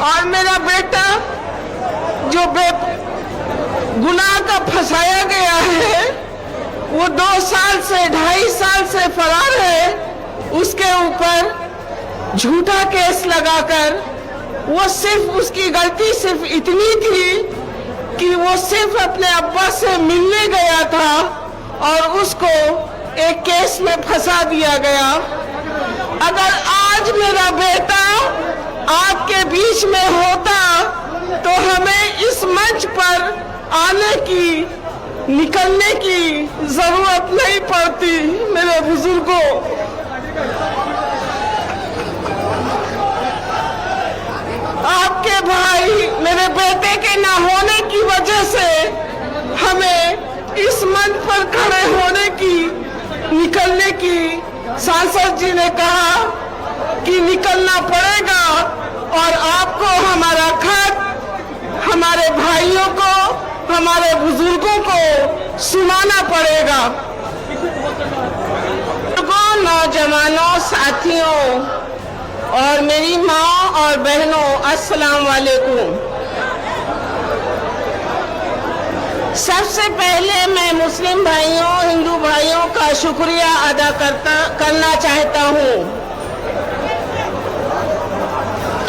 और मेरा बेटा जो गुनाह का फंसाया गया है वो 2 साल से 2.5 साल से फरार है। उसके ऊपर झूठा केस लगाकर वो सिर्फ उसकी गलती सिर्फ इतनी थी कि वो सिर्फ अपने अब्बा से मिलने गया था और उसको एक केस में फंसा दिया गया। अगर आज मेरा बेटा आपके बीच में होता तो हमें इस मंच पर आने की निकलने की जरूरत नहीं पड़ती। मेरे बुजुर्गों, आपके भाई मेरे बेटे के ना होने की वजह से हमें इस मंच पर खड़े होने की निकलने की सांसद जी ने कहा कि निकलना पड़ेगा और आपको हमारा खत हमारे भाइयों को हमारे बुजुर्गों को सुनाना पड़ेगा। नौजवानों, साथियों और मेरी माँ और बहनों, अस्सलाम वालेकुम। सबसे पहले मैं मुस्लिम भाइयों, हिंदू भाइयों का शुक्रिया अदा करना चाहता हूँ।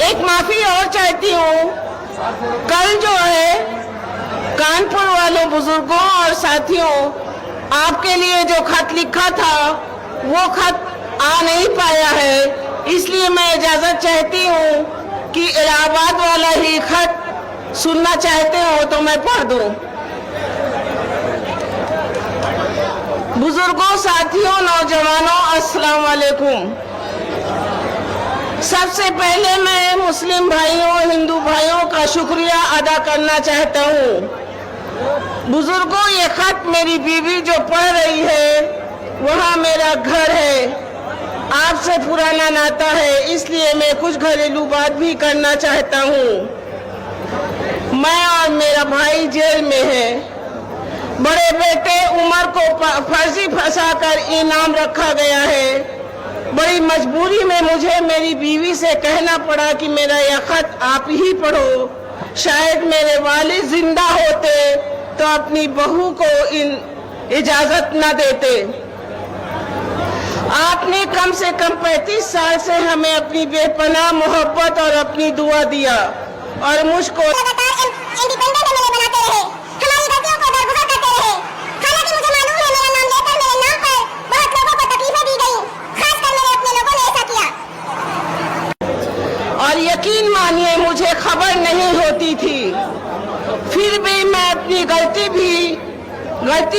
एक माफी और चाहती हूँ। कल जो है कानपुर वालों बुजुर्गों और साथियों आपके लिए जो खत लिखा था वो खत आ नहीं पाया है, इसलिए मैं इजाजत चाहती हूँ कि इलाहाबाद वाला ही खत सुनना चाहते हो तो मैं पढ़ दूँ। बुजुर्गों, साथियों, नौजवानों, अस्सलाम वालेकुम। सबसे पहले मैं मुस्लिम भाइयों, हिंदू भाइयों का शुक्रिया अदा करना चाहता हूँ। बुजुर्गों, ये खत मेरी बीवी जो पढ़ रही है वहाँ मेरा घर है, आपसे पुराना नाता है, इसलिए मैं कुछ घरेलू बात भी करना चाहता हूँ। मैं और मेरा भाई जेल में है। बड़े बेटे उमर को फर्जी फंसाकर इनाम रखा गया है। बड़ी मजबूरी में मुझे मेरी बीवी से कहना पड़ा कि मेरा यह खत आप ही पढ़ो। शायद मेरे वालिद जिंदा होते तो अपनी बहू को इजाजत न देते। आपने कम से कम 35 साल से हमें अपनी बेपनाह मोहब्बत और अपनी दुआ दिया और मुझको और यकीन मानिए मुझे खबर नहीं होती थी। फिर भी मैं अपनी गलती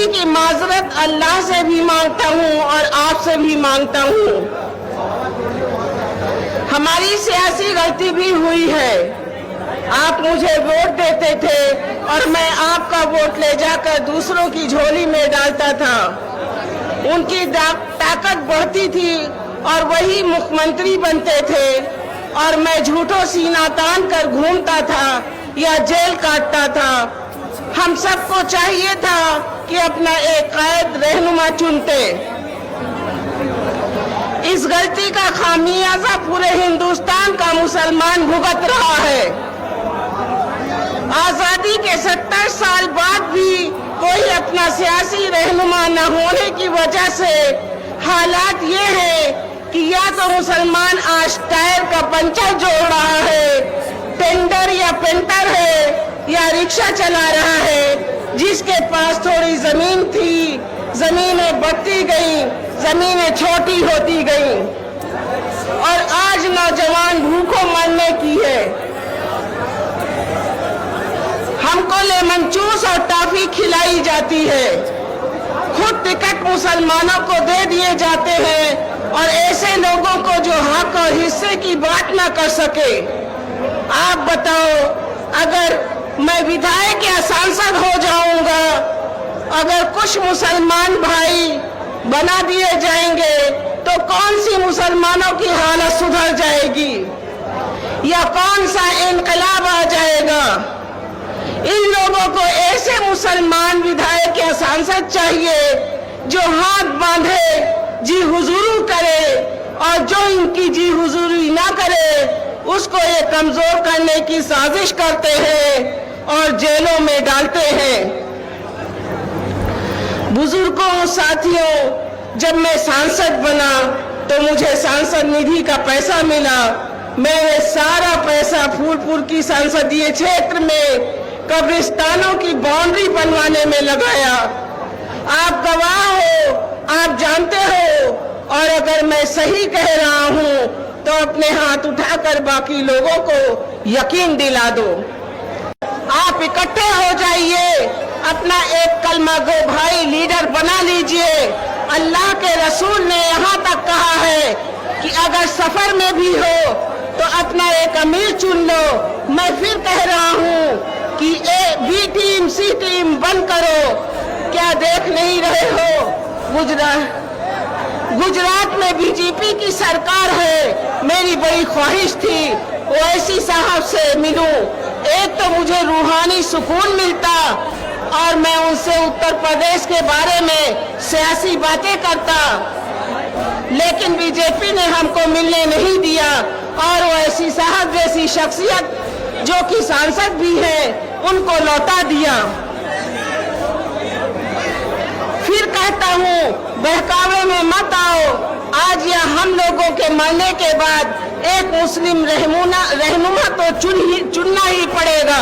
की माजरत अल्लाह से भी मांगता हूँ और आपसे भी मांगता हूँ। हमारी सियासी गलती भी हुई है। आप मुझे वोट देते थे और मैं आपका वोट ले जाकर दूसरों की झोली में डालता था। उनकी ताकत बढ़ती थी और वही मुख्यमंत्री बनते थे और मैं झूठों सीना तान कर घूमता था या जेल काटता था। हम सबको चाहिए था कि अपना एक कायद रहनुमा चुनते। इस गलती का खामियाजा पूरे हिंदुस्तान का मुसलमान भुगत रहा है। आजादी के 70 साल बाद भी कोई अपना सियासी रहनुमा न होने की वजह से हालात ये है कि या तो मुसलमान आज टायर का पंचर जोड़ रहा है, टेंडर या पेंटर है या रिक्शा चला रहा है। जिसके पास थोड़ी जमीन थी, जमीनें बढ़ती गई, जमीनें छोटी होती गई और आज नौजवान भूखों मरने की है। हमको लेमन जूस और टॉफी खिलाई जाती है। खुद टिकट मुसलमानों को दे दिए जाते हैं और ऐसे लोगों को जो हक और हिस्से की बात ना कर सके। आप बताओ, अगर मैं विधायक या सांसद हो जाऊंगा, अगर कुछ मुसलमान भाई बना दिए जाएंगे तो कौन सी मुसलमानों की हालत सुधर जाएगी या कौन सा इनकलाब आ जाएगा। इन लोगों को ऐसे मुसलमान विधायक या सांसद चाहिए जो हाथ बांधे, जी हुजूरी करे और जो इनकी जी हुजूरी ना करे उसको ये कमजोर करने की साजिश करते हैं और जेलों में डालते हैं। बुजुर्गों, साथियों, जब मैं सांसद बना तो मुझे सांसद निधि का पैसा मिला। मैंने सारा पैसा फूलपुर की संसदीय क्षेत्र में कब्रिस्तानों की बाउंड्री बनवाने में लगाया। आप गवाह हो, आप जानते हो, और अगर मैं सही कह रहा हूं तो अपने हाथ उठाकर बाकी लोगों को यकीन दिला दो। आप इकट्ठे हो जाइए, अपना एक कलमा गो भाई लीडर बना लीजिए। अल्लाह के रसूल ने यहाँ तक कहा है कि अगर सफर में भी हो तो अपना एक अमीर चुन लो। मैं फिर कह रहा हूँ कि A B team C team बंद करो। क्या देख नहीं रहे हो, गुजरात में बीजेपी की सरकार है। मेरी बड़ी ख्वाहिश थी ओवैसी साहब से मिलूं, एक तो मुझे रूहानी सुकून मिलता और मैं उनसे उत्तर प्रदेश के बारे में सियासी बातें करता, लेकिन बीजेपी ने हमको मिलने नहीं दिया और ओवैसी साहब जैसी शख्सियत जो कि सांसद भी है उनको लौटा दिया। फिर कहता हूँ, बहकावे में मत आओ। आज या हम लोगों के मरने के बाद एक मुस्लिम रहनुमा तो चुनना ही पड़ेगा।